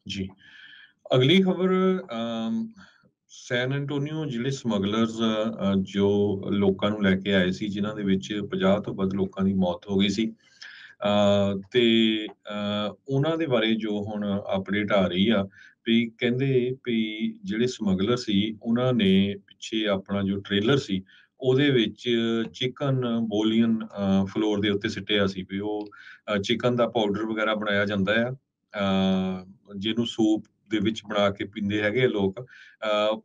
ਜੀ। ਅਗਲੀ ਖਬਰ ਸੈਨ ਐਂਟੋਨੀਓ ਜਿਹੜੇ ਸਮਗਲਰਸ ਜੋ ਲੋਕਾਂ ਨੂੰ ਲੈ ਕੇ ਆਏ ਸੀ, ਜਿਨ੍ਹਾਂ ਦੇ ਵਿੱਚ 50 ਤੋਂ ਵੱਧ ਲੋਕਾਂ ਦੀ ਮੌਤ ਹੋ ਗਈ ਸੀ। ਤੇ ਉਹਨਾਂ ਦੇ ਬਾਰੇ ਜੋ ਹੁਣ ਅਪਡੇਟ ਆ ਰਹੀ ਆ ਵੀ ਕਹਿੰਦੇ ਵੀ ਜਿਹੜੇ ਸਮਗਲਰ ਸੀ ਉਹਨਾਂ ਨੇ ਪਿੱਛੇ ਆਪਣਾ ਜੋ ਟ੍ਰੇਲਰ ਸੀ ਉਹਦੇ ਵਿੱਚ ਚਿਕਨ ਬੋਲੀਅਨ ਫਲੋਰ ਦੇ ਉੱਤੇ ਸਿੱਟਿਆ ਸੀ ਵੀ ਉਹ ਚਿਕਨ ਦਾ ਪਾਊਡਰ ਵਗੈਰਾ ਬਣਾਇਆ ਜਾਂਦਾ ਆ, ਜਿਹਨੂੰ ਸੂਪ ਦੇ ਵਿੱਚ ਬਣਾ ਕੇ ਪੀਂਦੇ ਹੈਗੇ ਆ ਲੋਕ।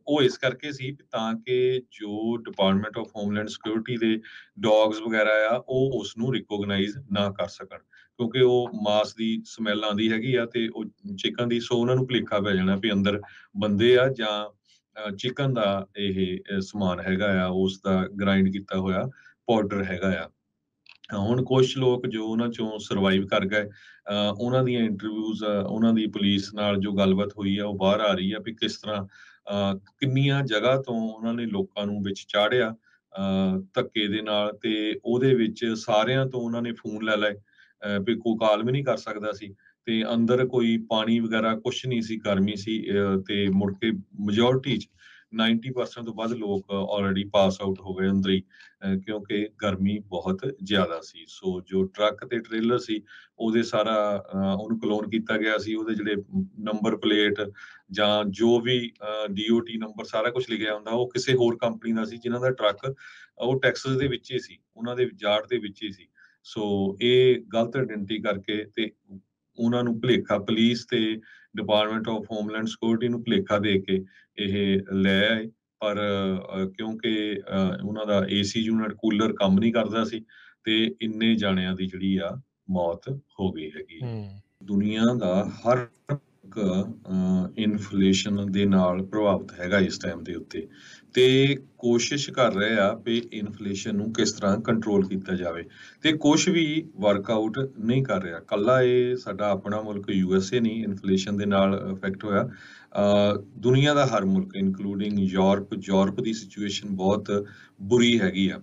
ਉਹ ਇਸ ਕਰਕੇ ਸੀ ਤਾਂ ਕਿ ਜੋ ਡਿਪਾਰਟਮੈਂਟ ਆਫ ਹੋਮਲੈਂਡ ਸਿਕਿਉਰਿਟੀ ਦੇ ਡੌਗਸ ਵਗੈਰਾ ਆ ਉਹ ਉਸ ਨੂੰ ਰਿਕੋਗਨਾਈਜ਼ ਨਾ ਕਰ ਸਕਣ, ਕਿਉਂਕਿ ਉਹ ਮਾਸ ਦੀ ਸਮੈਲ ਆਉਂਦੀ ਹੈਗੀ ਆ ਤੇ ਉਹ ਚਿਕਨ ਦੀ, ਸੋ ਉਹਨਾਂ ਨੂੰ ਭੁਲੇਖਾ ਪੈ ਜਾਣਾ ਵੀ ਅੰਦਰ ਬੰਦੇ ਆ ਜਾਂ ਚਿਕਨ ਦਾ ਇਹ ਸਮਾਨ ਹੈਗਾ ਆ, ਉਸ ਦਾ ਗ੍ਰਾਈਂਡ ਕੀਤਾ ਹੋਇਆ ਪਾਊਡਰ ਹੈਗਾ ਆ। ਹੁਣ ਕੁਛ ਲੋਕ ਜੋ ਉਹਨਾਂ ਚੋਂ ਸਰਵਾਈਵ ਕਰ ਗਏ, ਉਹਨਾਂ ਦੀਆਂ ਇੰਟਰਵਿਊਜ਼, ਉਹਨਾਂ ਦੀ ਪੁਲਿਸ ਨਾਲ ਜੋ ਗੱਲਬਾਤ ਹੋਈ ਆ ਉਹ ਬਾਹਰ ਆ ਰਹੀ ਆ ਵੀ ਕਿਸ ਤਰ੍ਹਾਂ ਕਿੰਨੀਆਂ ਜਗ੍ਹਾ ਤੋਂ ਉਹਨਾਂ ਨੇ ਲੋਕਾਂ ਨੂੰ ਵਿੱਚ ਚਾੜਿਆ ਧੱਕੇ ਦੇ ਨਾਲ, ਤੇ ਉਹਦੇ ਵਿੱਚ ਸਾਰਿਆਂ ਤੋਂ ਉਹਨਾਂ ਨੇ ਫੋਨ ਲੈ ਲਏ ਵੀ ਕੋਈ ਕਾਲ ਵੀ ਨਹੀਂ ਕਰ ਸਕਦਾ ਸੀ, ਤੇ ਅੰਦਰ ਕੋਈ ਪਾਣੀ ਵਗੈਰਾ ਕੁਛ ਨਹੀਂ ਸੀ, ਗਰਮੀ ਸੀ। ਤੇ ਮੁੜ ਕੇ ਮੈਜੋਰਟੀ 'ਚ 90% ਤੋਂ ਵੱਧ ਲੋਕ ਆਲਰੇਡੀ ਪਾਸ ਆਊਟ ਹੋ ਗਏ ਅੰਦਰ ਹੀ, ਕਿਉਂਕਿ ਗਰਮੀ ਬਹੁਤ ਜ਼ਿਆਦਾ ਸੀ। ਸੋ ਜੋ ਟਰੱਕ ਤੇ ਟ੍ਰੇਲਰ ਸੀ ਉਹਦੇ ਸਾਰਾ ਉਹਨੂੰ ਕਲੋਨ ਕੀਤਾ ਗਿਆ ਸੀ, ਉਹਦੇ ਜਿਹੜੇ ਨੰਬਰ ਪਲੇਟ ਜਾਂ ਜੋ ਵੀ DOT ਨੰਬਰ ਸਾਰਾ ਕੁਝ ਲਿਖਿਆ ਹੁੰਦਾ ਉਹ ਕਿਸੇ ਹੋਰ ਕੰਪਨੀ ਦਾ ਸੀ, ਜਿਨ੍ਹਾਂ ਦਾ ਟਰੱਕ ਉਹ ਟੈਕਸਸ ਦੇ ਵਿੱਚ ਹੀ ਸੀ, ਉਹਨਾਂ ਦੇ ਯਾਰਡ ਦੇ ਵਿੱਚ ਹੀ ਸੀ। ਸੋ ਇਹ ਗਲਤ ਆਇਡੈਂਟੀ ਕਰਕੇ ਤੇ ਉਹਨਾਂ ਨੂੰ ਭੁਲੇਖਾ, ਪੁਲਿਸ ਤੇ ਡਿਪਾਰਟਮੈਂਟ ਆਫ ਹੋਮਲੈਂਡ ਸਿਕਿਉਰਿਟੀ ਨੂੰ ਭੁਲੇਖਾ ਦੇ ਕੇ ਇਹ ਲੈ ਆਏ। ਪਰ ਕਿਉਂਕਿ ਉਹਨਾਂ ਦਾ AC ਯੂਨਿਟ, ਕੂਲਰ ਕੰਮ ਨਹੀਂ ਕਰਦਾ ਸੀ ਤੇ ਇੰਨੇ ਜਾਣਿਆਂ ਦੀ ਜਿਹੜੀ ਆ ਮੌਤ ਹੋ ਗਈ ਹੈਗੀ ਆ। ਦੁਨੀਆ ਦਾ ਹਰ ਇਨਫਲੇਸ਼ਨ ਦੇ ਨਾਲ ਪ੍ਰਭਾਵਿਤ ਹੈਗਾ ਇਸ ਟਾਈਮ ਦੇ ਉੱਤੇ, ਤੇ ਕੋਸ਼ਿਸ਼ ਕਰ ਰਹੇ ਆ ਵੀ ਇਨਫਲੇਸ਼ਨ ਨੂੰ ਕਿਸ ਤਰ੍ਹਾਂ ਕੰਟਰੋਲ ਕੀਤਾ ਜਾਵੇ, ਤੇ ਕੁਝ ਵੀ ਵਰਕਆਊਟ ਨਹੀਂ ਕਰ ਰਿਹਾ। ਕੱਲਾ ਇਹ ਸਾਡਾ ਆਪਣਾ ਮੁਲਕ USA ਨਹੀਂ ਇਨਫਲੇਸ਼ਨ ਦੇ ਨਾਲ ਅਫੈਕਟ ਹੋਇਆ, ਦੁਨੀਆ ਦਾ ਹਰ ਮੁਲਕ ਇਨਕਲੂਡਿੰਗ ਯੂਰਪ ਦੀ ਸਿਚੁਏਸ਼ਨ ਬਹੁਤ ਬੁਰੀ ਹੈਗੀ ਆ।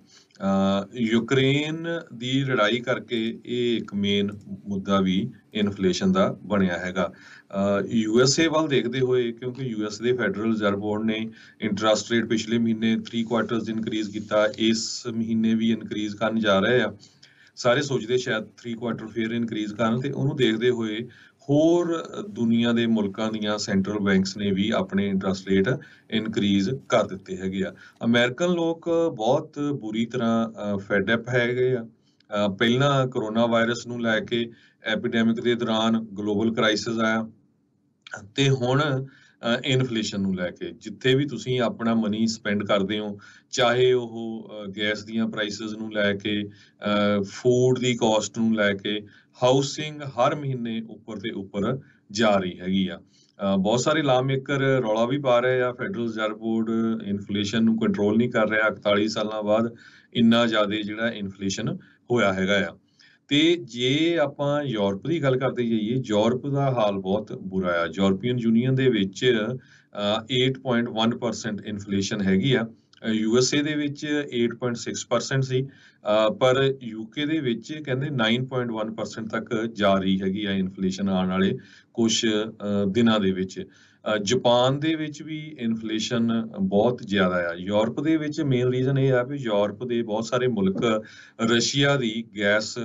ਯੂਕਰੇਨ ਦੀ ਲੜਾਈ ਕਰਕੇ ਇਹ ਇੱਕ ਮੇਨ ਮੁੱਦਾ ਵੀ ਇਨਫਲੇਸ਼ਨ ਦਾ ਬਣਿਆ ਹੈਗਾ। USA ਵੱਲ ਦੇਖਦੇ ਹੋਏ, ਕਿਉਂਕਿ US ਦੇ ਫੈਡਰਲ ਰਿਜ਼ਰਵ ਬੋਰਡ ਨੇ ਇੰਟਰਸਟ ਰੇਟ ਪਿਛਲੇ ਮਹੀਨੇ 3 ਕੁਆਰਟਰਸ ਇਨਕਰੀਜ਼ ਕੀਤਾ, ਇਸ ਮਹੀਨੇ ਵੀ ਇਨਕਰੀਜ਼ ਕਰਨ ਜਾ ਰਹੇ ਆ। ਸਾਰੇ ਸੋਚਦੇ ਸ਼ਾਇਦ 3 ਕੁਆਰਟਰ ਫੇਰ ਇਨਕਰੀਜ਼ ਕਰਨ, ਤੇ ਉਹਨੂੰ ਦੇਖਦੇ ਹੋਏ ਹੋਰ ਦੁਨੀਆ ਦੇ ਮੁਲਕਾਂ ਦੀਆਂ ਸੈਂਟਰਲ ਬੈਂਕਸ ਨੇ ਵੀ ਆਪਣੇ ਇੰਟਰਸਟ ਰੇਟ ਇਨਕਰੀਜ਼ ਕਰ ਦਿੱਤੇ ਹੈਗੇ ਆ। ਅਮਰੀਕਨ ਲੋਕ ਬਹੁਤ ਬੁਰੀ ਤਰ੍ਹਾਂ ਫੈਡ ਅਪ ਹੈਗੇ ਆ। ਪਹਿਲਾਂ ਕਰੋਨਾ ਵਾਇਰਸ ਨੂੰ ਲੈ ਕੇ ਐਪੀਡੈਮਿਕ ਦੇ ਦੌਰਾਨ ਗਲੋਬਲ ਕ੍ਰਾਈਸਿਸ ਆਇਆ, ਤੇ ਹੁਣ ਇਨਫਲੇਸ਼ਨ ਨੂੰ ਲੈ ਕੇ ਜਿੱਥੇ ਵੀ ਤੁਸੀਂ ਆਪਣਾ ਮਨੀ ਸਪੈਂਡ ਕਰਦੇ ਹੋ, ਚਾਹੇ ਉਹ ਗੈਸ ਦੀਆਂ ਪ੍ਰਾਈਸਿਸ ਨੂੰ ਲੈ ਕੇ, ਫੂਡ ਦੀ ਕਾਸਟ ਨੂੰ ਲੈ ਕੇ, ਹਾਊਸਿੰਗ ਹਰ ਮਹੀਨੇ ਉੱਪਰ ਤੇ ਉੱਪਰ ਜਾ ਰਹੀ ਹੈਗੀ ਆ। ਬਹੁਤ ਸਾਰੇ ਲਾ ਮੇਕਰ ਰੌਲਾ ਵੀ ਪਾ ਰਹੇ ਆ, ਫੈਡਰਲ ਰਿਜ਼ਰਵ ਬੋਰਡ ਇਨਫਲੇਸ਼ਨ ਨੂੰ ਕੰਟਰੋਲ ਨਹੀਂ ਕਰ ਰਿਹਾ, 41 ਸਾਲਾਂ ਬਾਅਦ ਇੰਨਾ ਜ਼ਿਆਦਾ ਜਿਹੜਾ ਇਨਫਲੇਸ਼ਨ ਹੋਇਆ ਹੈਗਾ ਆ। ਤੇ ਜੇ ਆਪਾਂ ਯੂਰਪ ਦੀ ਗੱਲ ਕਰਦੇ ਜਾਈਏ, ਯੂਰਪ ਦਾ ਹਾਲ ਬਹੁਤ ਬੁਰਾ ਆ। ਯੂਰਪੀਅਨ ਯੂਨੀਅਨ ਦੇ ਵਿੱਚ 8.1% ਇਨਫਲੇਸ਼ਨ ਹੈਗੀ ਆ, USA ਦੇ ਵਿੱਚ 8.6% ਸੀ, ਪਰ UK ਦੇ ਵਿੱਚ ਕਹਿੰਦੇ 9.1% ਤੱਕ ਜਾ ਰਹੀ ਹੈਗੀ ਆ ਇਨਫਲੇਸ਼ਨ ਆਉਣ ਵਾਲੇ ਕੁਝ ਦਿਨਾਂ ਦੇ ਵਿੱਚ। ਜਾਪਾਨ ਦੇ ਵਿੱਚ ਵੀ ਇਨਫਲੇਸ਼ਨ ਬਹੁਤ ਜ਼ਿਆਦਾ ਆ। ਯੂਰਪ ਦੇ ਵਿੱਚ ਮੇਨ ਰੀਜ਼ਨ ਇਹ ਆ ਵੀ ਯੂਰਪ ਦੇ ਬਹੁਤ ਸਾਰੇ ਮੁਲਕ ਰਸ਼ੀਆ ਦੀ ਗੈਸ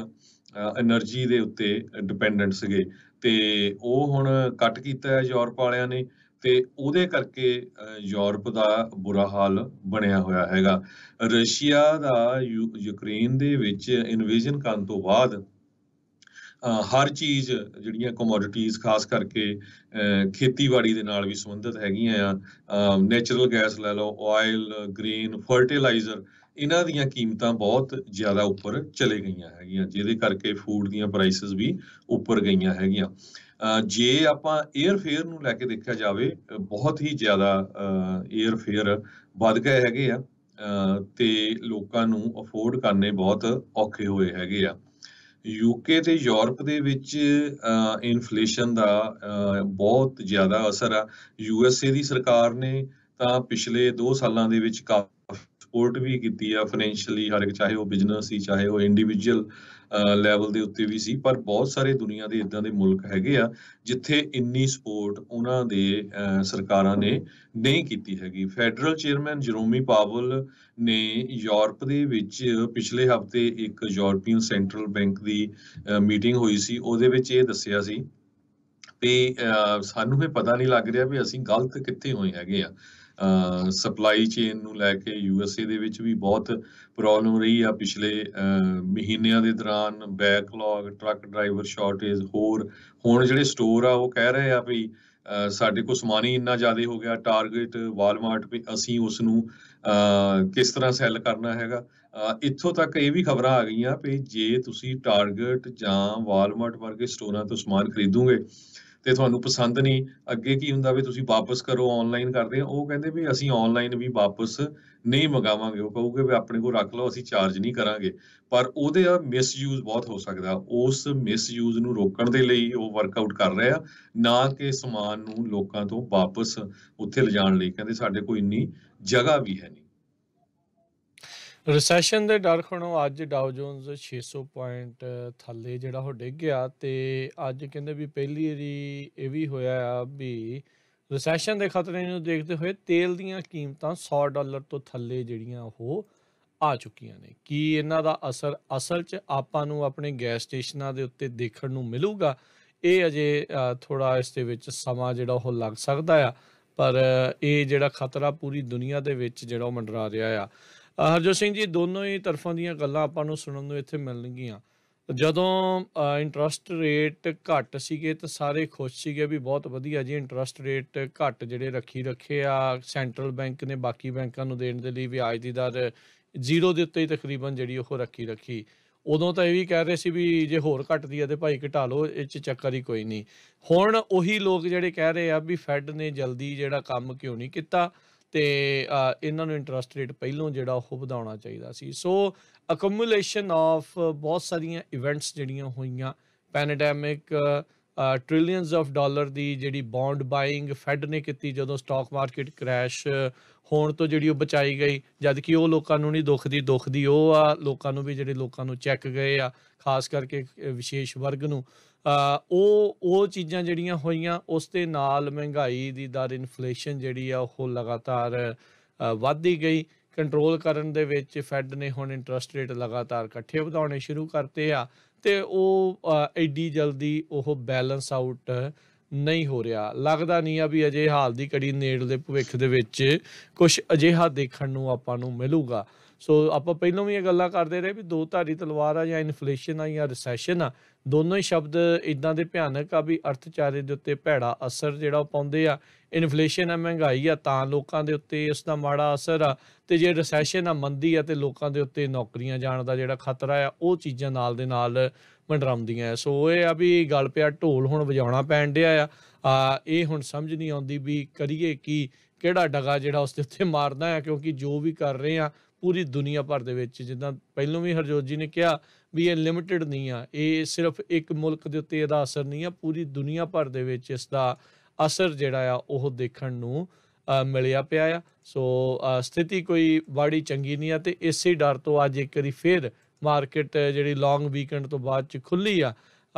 ਐਨਰਜੀ ਦੇ ਉੱਤੇ ਡਿਪੈਂਡੈਂਟ ਸੀਗੇ, ਤੇ ਉਹ ਹੁਣ ਕੱਟ ਕੀਤਾ ਹੈ ਯੂਰਪ ਵਾਲਿਆਂ ਨੇ, ਤੇ ਉਹਦੇ ਕਰਕੇ ਯੂਰਪ ਦਾ ਬੁਰਾ ਹਾਲ ਬਣਿਆ ਹੋਇਆ ਹੈਗਾ। ਰਸ਼ੀਆ ਦਾ ਯੂਕਰੇਨ ਦੇ ਵਿੱਚ ਇਨਵੇਜਨ ਕਰਨ ਤੋਂ ਬਾਅਦ ਹਰ ਚੀਜ਼ ਜਿਹੜੀਆਂ ਕਮੋਡਿਟੀਜ਼, ਖਾਸ ਕਰਕੇ ਖੇਤੀਬਾੜੀ ਦੇ ਨਾਲ ਵੀ ਸੰਬੰਧਿਤ ਹੈਗੀਆਂ ਆ, ਨੈਚੁਰਲ ਗੈਸ ਲੈ ਲਓ, ਆਇਲ, ਗ੍ਰੇਨ, ਫਰਟੀਲਾਈਜ਼ਰ, ਇਹਨਾਂ ਦੀਆਂ ਕੀਮਤਾਂ ਬਹੁਤ ਜ਼ਿਆਦਾ ਉੱਪਰ ਚਲੇ ਗਈਆਂ ਹੈਗੀਆਂ, ਜਿਹਦੇ ਕਰਕੇ ਫੂਡ ਦੀਆਂ ਪ੍ਰਾਈਸਿਸ ਵੀ ਉੱਪਰ ਗਈਆਂ ਹੈਗੀਆਂ। ਜੇ ਆਪਾਂ 에ਅਰ ਫੇਅਰ ਨੂੰ ਲੈ ਕੇ ਦੇਖਿਆ ਜਾਵੇ, ਬਹੁਤ ਹੀ ਜ਼ਿਆਦਾ 에ਅਰ ਫੇਅਰ ਵੱਧ ਗਏ ਹੈਗੇ ਆ, ਤੇ ਲੋਕਾਂ ਨੂੰ ਅਫੋਰਡ ਕਰਨੇ ਬਹੁਤ ਔਖੇ ਹੋਏ ਹੈਗੇ ਆ। UK ਤੇ ਯੂਰਪ ਦੇ ਵਿੱਚ ਇਨਫਲੇਸ਼ਨ ਦਾ ਬਹੁਤ ਜ਼ਿਆਦਾ ਅਸਰ ਆ। USA ਦੀ ਸਰਕਾਰ ਨੇ ਤਾਂ ਪਿਛਲੇ 2 ਸਾਲਾਂ ਦੇ ਵਿੱਚ ਕਾਫੀ ਸਪੋਰਟ ਵੀ ਕੀਤੀ ਆ ਫਾਈਨੈਂਸ਼ੀਅਲੀ, ਹਰ ਇੱਕ, ਚਾਹੇ ਉਹ ਬਿਜ਼ਨਸ ਸੀ ਚਾਹੇ ਉਹ ਇੰਡੀਵਿਜੂਅਲ ਲੈਵਲ ਦੇ ਉੱਤੇ ਵੀ ਸੀ, ਪਰ ਬਹੁਤ ਸਾਰੇ ਦੁਨੀਆ ਦੇ ਇਦਾਂ ਦੇ ਮੁਲਕ ਹੈਗੇ ਆ ਜਿੱਥੇ ਇੰਨੀ ਸਪੋਰਟ ਉਹਨਾਂ ਦੇ ਸਰਕਾਰਾਂ ਨੇ ਨਹੀਂ ਕੀਤੀ ਹੈਗੀ। ਫੈਡਰਲ ਚੇਅਰਮੈਨ ਜਰੋਮੀ ਪਾਵਲ ਨੇ ਯੂਰਪ ਦੇ ਵਿੱਚ ਪਿਛਲੇ ਹਫ਼ਤੇ ਇੱਕ ਯੂਰਪੀਅਨ ਸੈਂਟਰਲ ਬੈਂਕ ਦੀ ਮੀਟਿੰਗ ਹੋਈ ਸੀ, ਉਹਦੇ ਵਿੱਚ ਇਹ ਦੱਸਿਆ ਸੀ ਵੀ ਸਾਨੂੰ ਇਹ ਪਤਾ ਨਹੀਂ ਲੱਗ ਰਿਹਾ ਵੀ ਅਸੀਂ ਗਲਤ ਕਿੱਥੇ ਹੋਏ ਹੈਗੇ ਆ। ਸਪਲਾਈ ਚੇਨ ਨੂੰ ਲੈ ਕੇ USA ਦੇ ਵਿੱਚ ਵੀ ਬਹੁਤ ਪ੍ਰੋਬਲਮ ਰਹੀ ਆ ਪਿਛਲੇ ਮਹੀਨਿਆਂ ਦੇ ਦੌਰਾਨ, ਬੈਕਲੌਗ, ਟਰੱਕ ਡਰਾਈਵਰ ਸ਼ਾਰਟੇਜ, ਹੋਰ ਹੁਣ ਜਿਹੜੇ ਸਟੋਰ ਆ ਉਹ ਕਹਿ ਰਹੇ ਆ ਵੀ ਸਾਡੇ ਕੋਲ ਸਮਾਨ ਹੀ ਇੰਨਾ ਜ਼ਿਆਦਾ ਹੋ ਗਿਆ, ਟਾਰਗੇਟ, ਵਾਲਮਾਰਟ, ਵੀ ਅਸੀਂ ਉਸ ਨੂੰ ਕਿਸ ਤਰ੍ਹਾਂ ਸੈੱਲ ਕਰਨਾ ਹੈਗਾ। ਇੱਥੋਂ ਤੱਕ ਇਹ ਵੀ ਖਬਰਾਂ ਆ ਗਈਆਂ ਵੀ ਜੇ ਤੁਸੀਂ ਟਾਰਗੇਟ ਜਾਂ ਵਾਲਮਾਰਟ ਵਰਗੇ ਸਟੋਰਾਂ ਤੋਂ ਸਮਾਨ ਖਰੀਦੋਗੇ ਤੇ ਤੁਹਾਨੂੰ ਪਸੰਦ ਨਹੀਂ, ਅੱਗੇ ਕੀ ਹੁੰਦਾ ਵੀ ਤੁਸੀਂ ਵਾਪਸ ਕਰੋ, ਆਨਲਾਈਨ ਕਰਦੇ ਆ, ਉਹ ਕਹਿੰਦੇ ਵੀ ਅਸੀਂ ਆਨਲਾਈਨ ਵੀ ਵਾਪਸ ਨਹੀਂ ਮੰਗਾਵਾਂਗੇ। ਉਹ ਕਹੋਗੇ ਵੀ ਆਪਣੇ ਕੋਲ ਰੱਖ ਲਓ, ਅਸੀਂ ਚਾਰਜ ਨਹੀਂ ਕਰਾਂਗੇ। ਪਰ ਉਹਦੇ ਮਿਸਯੂਜ਼ ਬਹੁਤ ਹੋ ਸਕਦਾ। ਉਸ ਮਿਸਯੂਜ਼ ਨੂੰ ਰੋਕਣ ਦੇ ਲਈ ਉਹ ਵਰਕਆਊਟ ਕਰ ਰਹੇ ਆ, ਨਾ ਕਿ ਸਮਾਨ ਨੂੰ ਲੋਕਾਂ ਤੋਂ ਵਾਪਸ ਉੱਥੇ ਲਿਜਾਣ ਲਈ। ਕਹਿੰਦੇ ਸਾਡੇ ਕੋਲ ਇੰਨੀ ਜਗ੍ਹਾ ਵੀ ਹੈ ਨਹੀਂ। ਰਿਸੈਸ਼ਨ ਦੇ ਡਰ ਖਣੋ ਅੱਜ ਡਾਓ ਜੋਨਸ 600 ਪੁਆਇੰਟ ਥੱਲੇ ਜਿਹੜਾ ਉਹ ਡਿੱਗ ਗਿਆ, ਤੇ ਅੱਜ ਕਹਿੰਦੇ ਵੀ ਪਹਿਲੀ ਵਾਰੀ ਇਹ ਵੀ ਹੋਇਆ ਆ ਵੀ ਰਿਸੈਸ਼ਨ ਦੇ ਖਤਰੇ ਨੂੰ ਦੇਖਦੇ ਹੋਏ ਤੇਲ ਦੀਆਂ ਕੀਮਤਾਂ $100 ਤੋਂ ਥੱਲੇ ਜਿਹੜੀਆਂ ਉਹ ਆ ਚੁੱਕੀਆਂ ਨੇ। ਕੀ ਇਹਨਾਂ ਦਾ ਅਸਰ ਅਸਲ 'ਚ ਆਪਾਂ ਨੂੰ ਆਪਣੇ ਗੈਸ ਸਟੇਸ਼ਨਾਂ ਦੇ ਉੱਤੇ ਦੇਖਣ ਨੂੰ ਮਿਲੂਗਾ? ਇਹ ਅਜੇ ਥੋੜ੍ਹਾ ਇਸ ਦੇ ਵਿੱਚ ਸਮਾਂ ਜਿਹੜਾ ਉਹ ਲੱਗ ਸਕਦਾ ਆ, ਪਰ ਇਹ ਜਿਹੜਾ ਖਤਰਾ ਪੂਰੀ ਦੁਨੀਆ ਦੇ ਵਿੱਚ ਜਿਹੜਾ ਉਹ ਮੰਡਰਾ ਰਿਹਾ ਆ। ਹਰਜੋਤ ਸਿੰਘ ਜੀ, ਦੋਨੋਂ ਹੀ ਤਰਫਾਂ ਦੀਆਂ ਗੱਲਾਂ ਆਪਾਂ ਨੂੰ ਸੁਣਨ ਨੂੰ ਇੱਥੇ ਮਿਲਣਗੀਆਂ। ਜਦੋਂ ਇੰਟਰਸਟ ਰੇਟ ਘੱਟ ਸੀਗੇ ਤਾਂ ਸਾਰੇ ਖੁਸ਼ ਸੀਗੇ ਵੀ ਬਹੁਤ ਵਧੀਆ ਜੀ, ਇੰਟਰਸਟ ਰੇਟ ਘੱਟ ਜਿਹੜੇ ਰੱਖੇ ਆ ਸੈਂਟਰਲ ਬੈਂਕ ਨੇ ਬਾਕੀ ਬੈਂਕਾਂ ਨੂੰ ਦੇਣ ਦੇ ਲਈ, ਵਿਆਜ ਦੀ ਦਰ 0 ਦੇ ਉੱਤੇ ਹੀ ਤਕਰੀਬਨ ਜਿਹੜੀ ਉਹ ਰੱਖੀ। ਉਦੋਂ ਤਾਂ ਇਹ ਵੀ ਕਹਿ ਰਹੇ ਸੀ ਵੀ ਜੇ ਹੋਰ ਘਟਦੀ ਆ ਤੇ ਭਾਈ ਘਟਾ ਲਓ, ਇਹ 'ਚ ਚੱਕਰ ਹੀ ਕੋਈ ਨਹੀਂ। ਹੁਣ ਉਹੀ ਲੋਕ ਜਿਹੜੇ ਕਹਿ ਰਹੇ ਆ ਵੀ ਫੈਡ ਨੇ ਜਲਦੀ ਜਿਹੜਾ ਕੰਮ ਕਿਉਂ ਨਹੀਂ ਕੀਤਾ ਤੇ ਇਹਨਾਂ ਨੂੰ ਇੰਟਰਸਟ ਰੇਟ ਪਹਿਲੋਂ ਜਿਹੜਾ ਉਹ ਵਧਾਉਣਾ ਚਾਹੀਦਾ ਸੀ। ਸੋ ਅਕਮੂਲੇਸ਼ਨ ਆਫ ਬਹੁਤ ਸਾਰੀਆਂ ਇਵੈਂਟਸ ਜਿਹੜੀਆਂ ਹੋਈਆਂ, ਪੈਂਡੈਮਿਕ, ਟ੍ਰਿਲੀਅਨਸ ਆਫ ਡਾਲਰ ਦੀ ਜਿਹੜੀ ਬੌਂਡ ਬਾਇੰਗ ਫੈਡ ਨੇ ਕੀਤੀ ਜਦੋਂ ਸਟਾਕ ਮਾਰਕੀਟ ਕ੍ਰੈਸ਼ ਹੋਣ ਤੋਂ ਜਿਹੜੀ ਉਹ ਬਚਾਈ ਗਈ, ਜਦ ਕਿ ਉਹ ਲੋਕਾਂ ਨੂੰ ਨਹੀਂ ਦੁਖਦੀ ਉਹ ਆ ਲੋਕਾਂ ਨੂੰ ਵੀ ਜਿਹੜੇ ਲੋਕਾਂ ਨੂੰ ਚੈੱਕ ਗਏ ਆ, ਖਾਸ ਕਰਕੇ ਵਿਸ਼ੇਸ਼ ਵਰਗ ਨੂੰ। ਉਹ ਚੀਜ਼ਾਂ ਜਿਹੜੀਆਂ ਹੋਈਆਂ, ਉਸ ਦੇ ਨਾਲ ਮਹਿੰਗਾਈ ਦੀ ਦਰ, ਇਨਫਲੇਸ਼ਨ ਜਿਹੜੀ ਆ ਉਹ ਲਗਾਤਾਰ ਵੱਧਦੀ ਗਈ। ਕੰਟਰੋਲ ਕਰਨ ਦੇ ਵਿੱਚ ਫੈਡ ਨੇ ਹੁਣ ਇੰਟਰਸਟ ਰੇਟ ਲਗਾਤਾਰ ਇਕੱਠੇ ਵਧਾਉਣੇ ਸ਼ੁਰੂ ਕਰਤੇ ਆ, ਤੇ ਉਹ ਐਡੀ ਜਲਦੀ ਉਹ ਬੈਲੈਂਸ ਆਊਟ ਨਹੀਂ ਹੋ ਰਿਹਾ। ਲੱਗਦਾ ਨਹੀਂ ਆ ਵੀ ਅਜੇ ਹਾਲ ਦੀ ਘੜੀ ਨੇੜਲੇ ਭਵਿੱਖ ਦੇ ਵਿੱਚ ਕੁਛ ਅਜਿਹਾ ਦੇਖਣ ਨੂੰ ਆਪਾਂ ਨੂੰ ਮਿਲੂਗਾ। ਸੋ ਆਪਾਂ ਪਹਿਲਾਂ ਵੀ ਇਹ ਗੱਲਾਂ ਕਰਦੇ ਰਹੇ ਵੀ ਦੋ ਧਾਰੀ ਤਲਵਾਰ ਆ, ਜਾਂ ਇਨਫਲੇਸ਼ਨ ਆ ਜਾਂ ਰਿਸੈਸ਼ਨ ਆ। ਦੋਨੋਂ ਹੀ ਸ਼ਬਦ ਇੱਦਾਂ ਦੇ ਭਿਆਨਕ ਆ ਵੀ ਅਰਥਚਾਰੇ ਦੇ ਉੱਤੇ ਭੈੜਾ ਅਸਰ ਜਿਹੜਾ ਉਹ ਪਾਉਂਦੇ ਆ। ਇਨਫਲੇਸ਼ਨ ਆ, ਮਹਿੰਗਾਈ ਆ, ਤਾਂ ਲੋਕਾਂ ਦੇ ਉੱਤੇ ਇਸ ਦਾ ਮਾੜਾ ਅਸਰ ਆ, ਤੇ ਜੇ ਰਿਸੈਸ਼ਨ ਆ, ਮੰਦੀ ਆ, ਤੇ ਲੋਕਾਂ ਦੇ ਉੱਤੇ ਨੌਕਰੀਆਂ ਜਾਣ ਦਾ ਜਿਹੜਾ ਖਤਰਾ ਆ, ਉਹ ਚੀਜ਼ਾਂ ਨਾਲ ਦੇ ਨਾਲ ਮੰਡਰਾਉਂਦੀਆਂ। ਸੋ ਇਹ ਆ ਵੀ ਗਲ ਪਿਆ ਢੋਲ ਹੁਣ ਵਜਾਉਣਾ ਪੈਣ ਡਿਆ ਆ। ਇਹ ਹੁਣ ਸਮਝ ਨਹੀਂ ਆਉਂਦੀ ਵੀ ਕਰੀਏ ਕੀ, ਕਿਹੜਾ ਡਗਾ ਜਿਹੜਾ ਉਸ ਦੇ ਉੱਤੇ ਮਾਰਨਾ ਆ, ਕਿਉਂਕਿ ਜੋ ਵੀ ਕਰ ਰਹੇ ਆ ਪੂਰੀ ਦੁਨੀਆ ਭਰ ਦੇ ਵਿੱਚ, ਜਿੱਦਾਂ ਪਹਿਲਾਂ ਵੀ ਹਰਜੋਤ ਜੀ ਨੇ ਕਿਹਾ ਵੀ ਇਹ ਲਿਮਿਟਡ ਨਹੀਂ ਆ, ਇਹ ਸਿਰਫ ਇੱਕ ਮੁਲਕ ਦੇ ਉੱਤੇ ਇਹਦਾ ਅਸਰ ਨਹੀਂ ਆ, ਪੂਰੀ ਦੁਨੀਆ ਭਰ ਦੇ ਵਿੱਚ ਇਸ ਦਾ ਅਸਰ ਜਿਹੜਾ ਆ ਉਹ ਦੇਖਣ ਨੂੰ ਮਿਲਿਆ ਪਿਆ ਆ। ਸੋ ਸਥਿਤੀ ਕੋਈ ਬਾੜੀ ਚੰਗੀ ਨਹੀਂ ਆ, ਤੇ ਇਸੇ ਡਰ ਤੋਂ ਅੱਜ ਇੱਕ ਵਾਰੀ ਫਿਰ ਮਾਰਕੀਟ ਜਿਹੜੀ ਲੌਂਗ ਵੀਕਐਂਡ ਤੋਂ ਬਾਅਦ 'ਚ ਖੁੱਲ੍ਹੀ ਆ,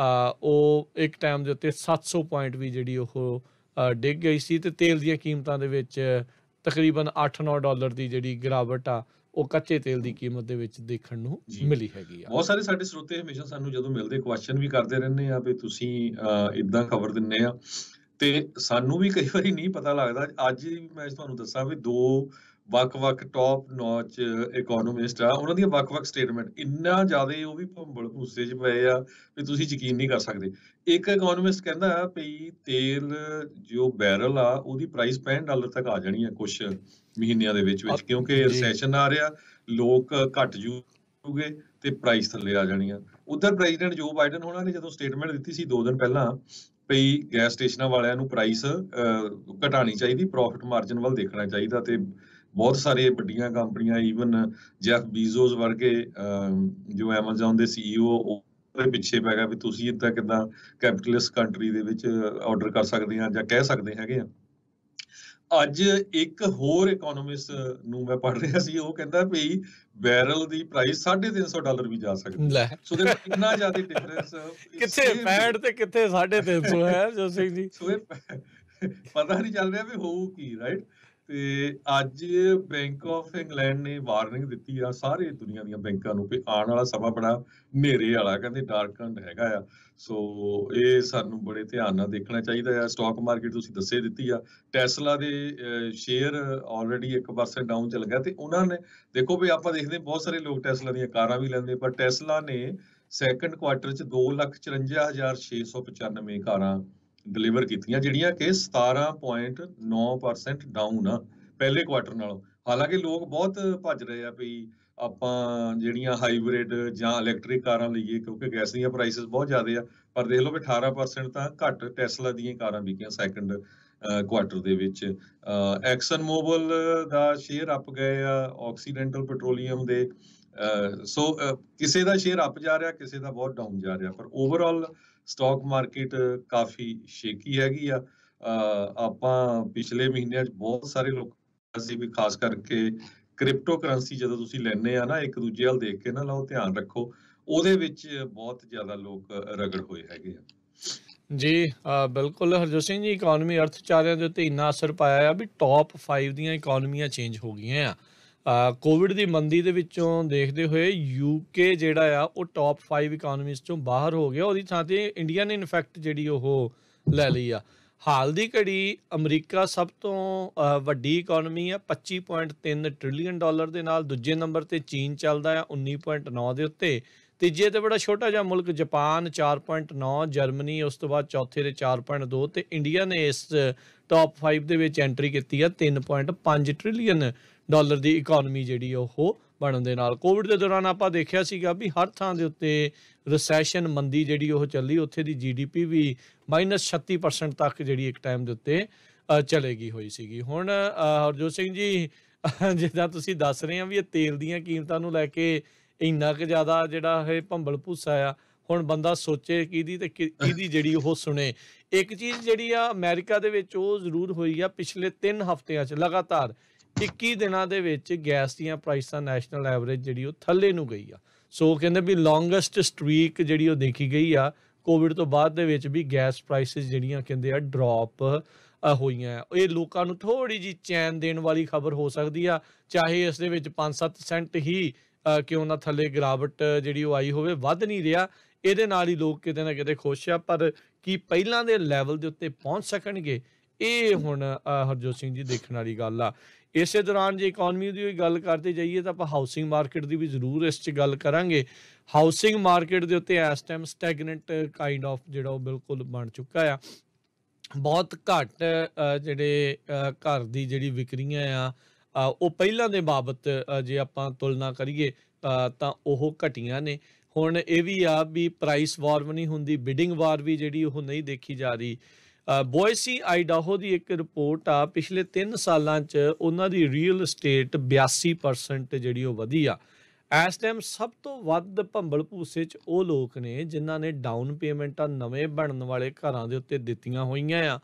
ਉਹ ਇੱਕ ਟਾਈਮ ਦੇ ਉੱਤੇ 700 ਪੁਆਇੰਟ ਵੀ ਜਿਹੜੀ ਉਹ ਡਿੱਗ ਗਈ ਸੀ, ਤੇ ਤੇਲ ਦੀਆਂ ਕੀਮਤਾਂ ਦੇ ਵਿੱਚ ਤਕਰੀਬਨ $8-9 ਦੀ ਜਿਹੜੀ ਗਿਰਾਵਟ ਆ ਉਹ ਕੱਚੇ ਤੇਲ ਦੀ ਕੀਮਤ ਦੇ ਵਿੱਚ ਦੇਖਣ ਨੂੰ ਮਿਲੀ ਹੈਗੀ ਆ। ਬਹੁਤ ਸਾਰੇ ਸਾਡੇ ਸਰੋਤੇ ਹਮੇਸ਼ਾ ਸਾਨੂੰ ਜਦੋਂ ਮਿਲਦੇ ਕੁਐਸਚਨ ਵੀ ਕਰਦੇ ਰਹਿੰਦੇ ਆ ਵੀ ਤੁਸੀਂ ਇਦਾਂ ਖਬਰ ਦਿੰਦੇ ਆ, ਤੇ ਸਾਨੂੰ ਵੀ ਕਈ ਵਾਰੀ ਨਹੀਂ ਪਤਾ ਲੱਗਦਾ। ਅੱਜ ਮੈਂ ਤੁਹਾਨੂੰ ਦੱਸਾਂ ਵੀ ਦੋ ਵੱਖ-ਵੱਖ ਟੌਪ ਨੌਚ ਇਕੋਨੋਮਿਸਟ ਆ, ਉਹਨਾਂ ਦੀਆਂ ਵੱਖ-ਵੱਖ ਸਟੇਟਮੈਂਟ ਇੰਨਾ ਜ਼ਿਆਦਾ ਉਹ ਵੀ ਭੰਬਲ ਭੂਸੇ 'ਚ ਪਏ ਆ ਵੀ ਤੁਸੀਂ ਯਕੀਨ ਨਹੀਂ ਕਰ ਸਕਦੇ। ਇੱਕ ਇਕੋਨੋਮਿਸਟ ਕਹਿੰਦਾ ਵੀ ਤੇਲ ਜੋ ਬੈਰਲ ਆ ਉਹਦੀ ਪ੍ਰਾਈਸ $65 ਤੱਕ ਆ ਜਾਣੀ ਆ ਕੁਛ ਮਹੀਨਿਆਂ ਦੇ ਵਿੱਚ, ਕਿਉਂਕਿ ਰਿਸੈਸ਼ਨ ਆ ਰਿਹਾ, ਲੋਕ ਘੱਟ ਜੂਗੇ ਤੇ ਪ੍ਰਾਈਸ ਥੱਲੇ ਆ ਜਾਣੀ ਆ। ਉਧਰ ਪ੍ਰੈਜ਼ੀਡੈਂਟ ਜੋ ਬਾਈਡਨ ਹੋਣਾ ਨੇ ਜਦੋਂ ਸਟੇਟਮੈਂਟ ਦਿੱਤੀ ਸੀ 2 ਦਿਨ ਪਹਿਲਾਂ ਵੀ ਗੈਸ ਸਟੇਸ਼ਨਾਂ ਵਾਲਿਆਂ ਨੂੰ ਪ੍ਰਾਈਸ ਘਟਾਣੀ ਚਾਹੀਦੀ, ਪ੍ਰੋਫਿਟ ਮਾਰਜਨ ਵੱਲ ਦੇਖਣਾ ਚਾਹੀਦਾ, ਤੇ ਬਹੁਤ ਸਾਰੇ ਵੱਡੀਆਂ ਕੰਪਨੀਆਂ, ਈਵਨ ਜੈਫ ਬੀਜ਼ੋਸ ਵਰਗੇ ਜੋ ਐਮਾਜ਼ਨ ਦੇ CEO, ਉਹਦੇ ਪਿੱਛੇ ਪੈ ਗਿਆ ਵੀ ਤੁਸੀਂ ਇੱਦਾਂ ਕਿੱਦਾਂ ਕੈਪੀਟਲਿਸਟ ਕੰਟਰੀ ਦੇ ਵਿੱਚ ਆਰਡਰ ਕਰ ਸਕਦੇ ਆ ਜਾਂ ਕਹਿ ਸਕਦੇ ਹੈਗੇ ਆ। ਅੱਜ ਇੱਕ ਹੋਰ ਇਕੋਨੋਮਿਸਟ ਨੂੰ ਮੈਂ ਪੜ੍ਹ ਰਿਹਾ ਸੀ, ਉਹ ਕਹਿੰਦਾ ਵੀ ਬੈਰਲ ਦੀ ਪ੍ਰਾਈਸ $350 ਵੀ ਜਾ ਸਕਦੀ ਲੈ ਹੈ। ਸੋ ਦੇਖੋ ਕਿੰਨਾ ਜ਼ਿਆਦਾ ਡਿਫਰੈਂਸ ਕਿੱਥੇ 65 ਤੇ ਕਿੱਥੇ 350 ਹੈ ਜੋ ਸਿੰਘ ਜੀ। ਸੋ ਇਹ ਪਤਾ ਨਹੀਂ ਚੱਲ ਰਿਹਾ ਵੀ ਹੋਊ ਕੀ, ਰਾਈਟ। ਤੇ ਅੱਜ ਬੈਂਕ ਆਫ ਇੰਗਲੈਂਡ ਨੇ ਵਾਰਨਿੰਗ ਦਿੱਤੀ ਆ ਸਾਰੇ ਦੁਨੀਆ ਦੀਆਂ ਬੈਂਕਾਂ ਨੂੰ ਵੀ ਆਉਣ ਵਾਲਾ ਸਮਾਂ ਬੜਾ ਹਨੇਰੇ ਵਾਲਾ, ਕਹਿੰਦੇ ਡਾਰਕੰਡ ਹੈਗਾ ਆ। ਸੋ ਇਹ ਸਾਨੂੰ ਬੜੇ ਧਿਆਨ ਨਾਲ ਦੇਖਣਾ ਚਾਹੀਦਾ ਆ। ਸਟਾਕ ਮਾਰਕੀਟ ਤੁਸੀਂ ਦੱਸੇ ਦਿੱਤੀ ਆ, ਟੈਸਲਾ ਦੇ ਸ਼ੇਅਰ ਆਲਰੇਡੀ 1% ਡਾਊਨ ਚੱਲ ਗਿਆ। ਤੇ ਉਹਨਾਂ ਨੇ ਦੇਖੋ ਵੀ ਆਪਾਂ ਦੇਖਦੇ ਬਹੁਤ ਸਾਰੇ ਲੋਕ ਟੈਸਲਾ ਦੀਆਂ ਕਾਰਾਂ ਵੀ ਲੈਂਦੇ, ਪਰ ਟੈਸਲਾ ਨੇ ਸੈਕੰਡ ਕੁਆਟਰ 'ਚ 2,54,695 ਕਾਰਾਂ ਡਿਲੀਵਰ ਕੀਤੀਆਂ, ਜਿਹੜੀਆਂ ਕਿ 17.9% ਡਾਊਨ ਆ ਪਹਿਲੇ ਕੁਆਟਰ ਨਾਲੋਂ। ਹਾਲਾਂਕਿ ਲੋਕ ਬਹੁਤ ਭੱਜ ਰਹੇ ਆ ਵੀ ਆਪਾਂ ਜਿਹੜੀਆਂ ਹਾਈਬ੍ਰਿਡ ਜਾਂ ਇਲੈਕਟ੍ਰਿਕ ਕਾਰਾਂ ਲਈਏ, ਕਿਉਂਕਿ ਗੈਸ ਦੀਆਂ ਪ੍ਰਾਈਸਿਸ ਬਹੁਤ ਜ਼ਿਆਦਾ ਆ। ਪਰ ਦੇਖ ਲਓ ਵੀ 18% ਤਾਂ ਘੱਟ ਟੈਸਲਾ ਦੀਆਂ ਕਾਰਾਂ ਵਿਕੀਆਂ ਸੈਕੰਡ ਕੁਆਟਰ ਦੇ ਵਿੱਚ। ਐਕਸਨ ਮੋਬਲ ਦਾ ਸ਼ੇਅਰ ਅਪ ਗਏ ਆ, ਆਕਸੀਡੈਂਟਲ ਪੈਟਰੋਲੀਅਮ ਦੇ। ਸੋ ਕਿਸੇ ਦਾ ਸ਼ੇਅਰ ਅਪ ਜਾ ਰਿਹਾ, ਕਿਸੇ ਦਾ ਬਹੁਤ ਡਾਊਨ ਜਾ ਰਿਹਾ, ਪਰ ਓਵਰਆਲ ਸਟਾਕ ਮਾਰਕੀਟ ਕਾਫੀ ਸ਼ੇਕੀ ਹੈਗੀ ਆ। ਆਪਾਂ ਪਿਛਲੇ ਮਹੀਨਿਆਂ 'ਚ ਬਹੁਤ ਸਾਰੇ ਲੋਕ ਸੀ ਵੀ ਖਾਸ ਕਰਕੇ ਕ੍ਰਿਪਟੋ ਕਰੰਸੀ ਜਦੋਂ ਤੁਸੀਂ ਲੈਣੇ ਆ ਨਾ, ਇੱਕ ਦੂਜੇ ਵੱਲ ਦੇਖ ਕੇ ਨਾ ਲਾਓ, ਧਿਆਨ ਰੱਖੋ, ਉਹਦੇ ਵਿੱਚ ਬਹੁਤ ਜ਼ਿਆਦਾ ਲੋਕ ਰਗੜ ਹੋਏ ਹੈਗੇ ਆ। ਜੀ ਬਿਲਕੁਲ ਹਰਜੋਤ ਸਿੰਘ ਜੀ, ਇਕੋਨਮੀ ਅਰਥਚਾਰਿਆਂ ਦੇ ਉੱਤੇ ਇੰਨਾ ਅਸਰ ਪਾਇਆ ਆ ਵੀ ਟੌਪ 5 ਦੀਆਂ ਇਕੋਨਮੀਆਂ ਚੇਂਜ ਹੋ ਗਈਆਂ ਆ। ਕੋਵਿਡ ਦੀ ਮੰਦੀ ਦੇ ਵਿੱਚੋਂ ਦੇਖਦੇ ਹੋਏ UK ਜਿਹੜਾ ਆ ਉਹ ਟੌਪ 5 ਇਕੋਨਮੀਜ਼ ਚੋਂ ਬਾਹਰ ਹੋ ਗਿਆ। ਉਹਦੀ ਥਾਂ ਤੇ ਇੰਡੀਆ ਨੇ ਇਨਫੈਕਟ ਜਿਹੜੀ ਉਹ ਲੈ ਲਈ ਆ। ਹਾਲ ਦੀ ਘੜੀ ਅਮਰੀਕਾ ਸਭ ਤੋਂ ਵੱਡੀ ਇਕੋਨਮੀ ਆ, $25.3 ਟ੍ਰਿਲੀਅਨ ਦੇ ਨਾਲ। ਦੂਜੇ ਨੰਬਰ ਤੇ ਚੀਨ ਚੱਲਦਾ ਆ 19.9 ਦੇ ਉੱਤੇ। ਤੀਜੇ ਤੇ ਬੜਾ ਛੋਟਾ ਜਿਹਾ ਮੁਲਕ ਜਾਪਾਨ 4.9, ਜਰਮਨੀ ਉਸ ਤੋਂ ਬਾਅਦ ਚੌਥੇ ਤੇ 4.2, ਤੇ ਇੰਡੀਆ ਨੇ ਇਸ ਟੌਪ 5 ਦੇ ਵਿੱਚ ਐਂਟਰੀ ਕੀਤੀ ਆ 3.5 ਟ੍ਰਿਲੀਅਨ ਦੀ ਇਕੋਨਮੀ ਜਿਹੜੀ ਉਹ ਬਣਨ ਦੇ ਨਾਲ। ਕੋਵਿਡ ਦੇ ਦੌਰਾਨ ਆਪਾਂ ਦੇਖਿਆ ਸੀਗਾ ਵੀ ਹਰ ਥਾਂ ਦੇ ਉੱਤੇ ਰਿਸੈਸ਼ਨ ਮੰਦੀ ਜਿਹੜੀ ਉਹ ਚੱਲੀ, ਉੱਥੇ ਦੀ GDP ਵੀ -36% ਤੱਕ ਜਿਹੜੀ ਇੱਕ ਟਾਈਮ ਦੇ ਉੱਤੇ ਚਲੇਗੀ ਹੋਈ ਸੀਗੀ। ਹੁਣ ਹਰਜੋਤ ਸਿੰਘ ਜੀ, ਜਿੱਦਾਂ ਤੁਸੀਂ ਦੱਸ ਰਹੇ ਆ ਵੀ ਇਹ ਤੇਲ ਦੀਆਂ ਕੀਮਤਾਂ ਨੂੰ ਲੈ ਕੇ ਇੰਨਾ ਕੁ ਜ਼ਿਆਦਾ ਜਿਹੜਾ ਇਹ ਭੰਬਲ ਭੂਸਾ ਆ, ਹੁਣ ਬੰਦਾ ਸੋਚੇ ਕਿਹਦੀ ਤੇ ਕਿਹਦੀ ਜਿਹੜੀ ਉਹ ਸੁਣੇ। ਇੱਕ ਚੀਜ਼ ਜਿਹੜੀ ਆ ਅਮਰੀਕਾ ਦੇ ਵਿੱਚ ਉਹ ਜ਼ਰੂਰ ਹੋਈ ਆ, ਪਿਛਲੇ 3 ਹਫ਼ਤਿਆਂ 'ਚ ਲਗਾਤਾਰ 21 ਦਿਨਾਂ ਦੇ ਵਿੱਚ ਗੈਸ ਦੀਆਂ ਪ੍ਰਾਈਸਾਂ ਨੈਸ਼ਨਲ ਐਵਰੇਜ ਜਿਹੜੀ ਉਹ ਥੱਲੇ ਨੂੰ ਗਈ ਆ। ਸੋ ਕਹਿੰਦੇ ਵੀ ਲੌਂਗੈਸਟ ਸਟ੍ਰੀਕ ਜਿਹੜੀ ਉਹ ਦੇਖੀ ਗਈ ਆ ਕੋਵਿਡ ਤੋਂ ਬਾਅਦ ਦੇ ਵਿੱਚ ਵੀ ਗੈਸ ਪ੍ਰਾਈਸਿਸ ਜਿਹੜੀਆਂ ਕਹਿੰਦੇ ਆ ਡਰੋਪ ਹੋਈਆਂ। ਇਹ ਲੋਕਾਂ ਨੂੰ ਥੋੜ੍ਹੀ ਜਿਹੀ ਚੈਨ ਦੇਣ ਵਾਲੀ ਖਬਰ ਹੋ ਸਕਦੀ ਆ, ਚਾਹੇ ਇਸ ਦੇ ਵਿੱਚ 5-7 ਸੈਂਟ ਹੀ ਕਿਉਂ ਨਾ ਥੱਲੇ ਗਿਰਾਵਟ ਜਿਹੜੀ ਉਹ ਆਈ ਹੋਵੇ, ਵੱਧ ਨਹੀਂ ਰਿਹਾ। ਇਹਦੇ ਨਾਲ ਹੀ ਲੋਕ ਕਿਤੇ ਨਾ ਕਿਤੇ ਖੁਸ਼ ਆ, ਪਰ ਕੀ ਪਹਿਲਾਂ ਦੇ ਲੈਵਲ ਦੇ ਉੱਤੇ ਪਹੁੰਚ ਸਕਣਗੇ, ਇਹ ਹੁਣ ਹਰਜੋਤ ਸਿੰਘ ਜੀ ਦੇਖਣ ਵਾਲੀ ਗੱਲ ਆ। ਇਸੇ ਦੌਰਾਨ ਜੇ ਇਕੋਨਮੀ ਦੀ ਗੱਲ ਕਰਦੇ ਜਾਈਏ ਤਾਂ ਆਪਾਂ ਹਾਊਸਿੰਗ ਮਾਰਕੀਟ ਦੀ ਵੀ ਜ਼ਰੂਰ ਇਸ 'ਚ ਗੱਲ ਕਰਾਂਗੇ। ਹਾਊਸਿੰਗ ਮਾਰਕੀਟ ਦੇ ਉੱਤੇ ਇਸ ਟਾਈਮ ਸਟੈਗਨੈਂਟ ਕਾਈਂਡ ਆਫ ਜਿਹੜਾ ਉਹ ਬਿਲਕੁਲ ਬਣ ਚੁੱਕਾ ਆ। ਬਹੁਤ ਘੱਟ ਜਿਹੜੇ ਘਰ ਦੀ ਜਿਹੜੀ ਵਿਕਰੀਆਂ ਆ ਉਹ ਪਹਿਲਾਂ ਦੇ ਬਾਬਤ ਜੇ ਆਪਾਂ ਤੁਲਨਾ ਕਰੀਏ ਤਾਂ ਉਹ ਘਟੀਆਂ ਨੇ। ਹੁਣ ਇਹ ਵੀ ਆ ਵੀ ਪ੍ਰਾਈਸ ਵਾਰ ਵੀ ਨਹੀਂ ਹੁੰਦੀ, ਬਿਡਿੰਗ ਵਾਰ ਵੀ ਜਿਹੜੀ ਉਹ ਨਹੀਂ ਦੇਖੀ ਜਾ ਰਹੀ। ਬੋਇਸੀ ਆਈਡਾਹੋ ਦੀ ਇੱਕ ਰਿਪੋਰਟ ਆ, ਪਿਛਲੇ 3 ਸਾਲਾਂ 'ਚ ਉਹਨਾਂ ਦੀ ਰੀਅਲ estate 82% ਜਿਹੜੀ ਉਹ ਵਧੀ ਆ। ਇਸ ਟਾਈਮ ਸਭ ਤੋਂ ਵੱਧ ਭੰਬਲ ਭੂਸੇ 'ਚ ਉਹ ਲੋਕ ਨੇ ਜਿਨ੍ਹਾਂ ਨੇ ਡਾਊਨ ਪੇਮੈਂਟਾਂ ਨਵੇਂ ਬਣਨ ਵਾਲੇ ਘਰਾਂ ਦੇ ਉੱਤੇ ਦਿੱਤੀਆਂ ਹੋਈਆਂ ਆ,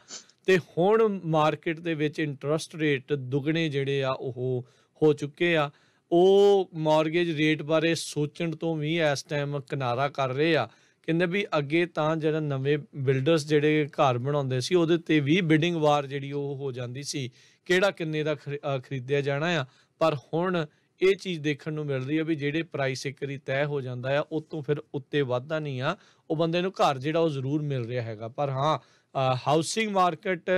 ਤੇ ਹੁਣ ਮਾਰਕੀਟ ਦੇ ਵਿੱਚ ਇੰਟਰਸਟ ਰੇਟ ਦੁੱਗਣੇ ਜਿਹੜੇ ਆ ਉਹ ਹੋ ਚੁੱਕੇ ਆ। ਉਹ ਮਾਰਗੇਜ ਰੇਟ ਬਾਰੇ ਸੋਚਣ ਤੋਂ ਵੀ ਇਸ ਟਾਈਮ ਕਿਨਾਰਾ ਕਰ ਰਹੇ ਆ। ਕਹਿੰਦੇ ਵੀ ਅੱਗੇ ਤਾਂ ਜਿਹੜਾ ਨਵੇਂ ਬਿਲਡਰਸ ਜਿਹੜੇ ਘਰ ਬਣਾਉਂਦੇ ਸੀ ਉਹਦੇ ਤੇ ਵੀ ਬਿਡਿੰਗ ਵਾਰ ਜਿਹੜੀ ਉਹ ਹੋ ਜਾਂਦੀ ਸੀ, ਕਿਹੜਾ ਕਿੰਨੇ ਦਾ ਖਰੀਦਿਆ ਜਾਣਾ ਆ। ਪਰ ਹੁਣ ਇਹ ਚੀਜ਼ ਦੇਖਣ ਨੂੰ ਮਿਲ ਰਹੀ ਆ ਵੀ ਜਿਹੜੇ ਪ੍ਰਾਈਸ ਇੱਕ ਵਾਰੀ ਤੈਅ ਹੋ ਜਾਂਦਾ ਆ, ਉਹ ਤੋਂ ਫਿਰ ਉੱਤੇ ਵੱਧਦਾ ਨਹੀਂ ਆ। ਉਹ ਬੰਦੇ ਨੂੰ ਘਰ ਜਿਹੜਾ ਉਹ ਜ਼ਰੂਰ ਮਿਲ ਰਿਹਾ ਹੈਗਾ। ਪਰ ਹਾਂ, ਹਾਊਸਿੰਗ ਮਾਰਕੀਟ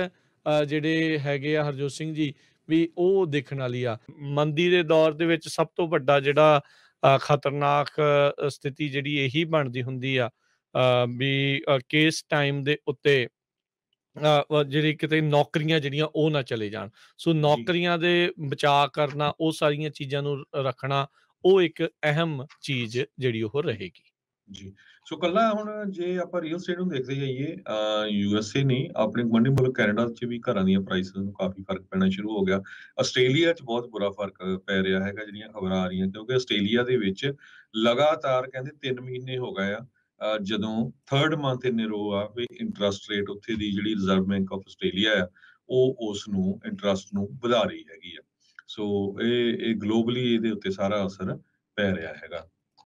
ਜਿਹੜੇ ਹੈਗੇ ਆ ਹਰਜੋਤ ਸਿੰਘ ਜੀ, ਵੀ ਉਹ ਦੇਖਣ ਵਾਲੀ ਆ। ਮੰਦੀ ਦੇ ਦੌਰ ਦੇ ਵਿੱਚ ਸਭ ਤੋਂ ਵੱਡਾ ਜਿਹੜਾ ਖਤਰਨਾਕ ਸਥਿਤੀ ਜਿਹੜੀ ਇਹੀ ਬਣਦੀ ਹੁੰਦੀ ਆ ਵੀ ਕਿਸ ਟਾਈਮ ਦੇ ਉੱਤੇ ਜਿਹੜੀ ਕਿਤੇ ਨੌਕਰੀਆਂ ਜਿਹੜੀਆਂ ਉਹ ਨਾ ਚਲੇ ਜਾਣ। ਸੋ ਨੌਕਰੀਆਂ ਦੇ ਬਚਾਅ ਕਰਨਾ, ਉਹ ਸਾਰੀਆਂ ਚੀਜ਼ਾਂ ਨੂੰ ਰੱਖਣਾ, ਉਹ ਇੱਕ ਅਹਿਮ ਚੀਜ਼ ਜਿਹੜੀ ਉਹ ਰਹੇਗੀ। ਜੀ। ਸੋ ਕੱਲਾ ਹੁਣ ਜੇ ਆਪਾਂ ਰੀਅਲ estate ਨੂੰ ਦੇਖਦੇ ਜਾਈਏ, USA ਨਹੀਂ, ਆਪਣੇ ਗੁਆਂਢੀ ਮੁਲਕ ਕੈਨੇਡਾ 'ਚ ਵੀ ਘਰਾਂ ਦੀਆਂ ਪ੍ਰਾਈਸਿਸ ਨੂੰ ਕਾਫੀ ਫਰਕ ਪੈਣਾ ਸ਼ੁਰੂ ਹੋ ਗਿਆ। ਆਸਟ੍ਰੇਲੀਆ 'ਚ ਬਹੁਤ ਬੁਰਾ ਫਰਕ ਪੈ ਰਿਹਾ ਹੈਗਾ, ਜਿਹੜੀਆਂ ਖਬਰਾਂ ਆ ਰਹੀਆਂ, ਕਿਉਂਕਿ ਆਸਟ੍ਰੇਲੀਆ ਦੇ ਵਿੱਚ ਲਗਾਤਾਰ ਕਹਿੰਦੇ 3 ਮਹੀਨੇ ਹੋ ਗਏ ਆ ਜਦੋਂ 3rd ਮੰਥ ਇਨ ਅ ਰੋ ਆ ਵੀ ਇੰਟਰਸਟ ਰੇਟ ਉੱਥੇ ਦੀ ਜਿਹੜੀ ਰਿਜ਼ਰਵ ਬੈਂਕ ਆਫ ਆਸਟ੍ਰੇਲੀਆ ਆ ਉਹ ਉਸ ਨੂੰ ਇੰਟਰਸਟ ਨੂੰ ਵਧਾ ਰਹੀ ਹੈਗੀ ਆ। ਸੋ ਇਹ ਗਲੋਬਲੀ ਇਹਦੇ ਉੱਤੇ ਸਾਰਾ ਅਸਰ ਪੈ ਰਿਹਾ ਹੈਗਾ।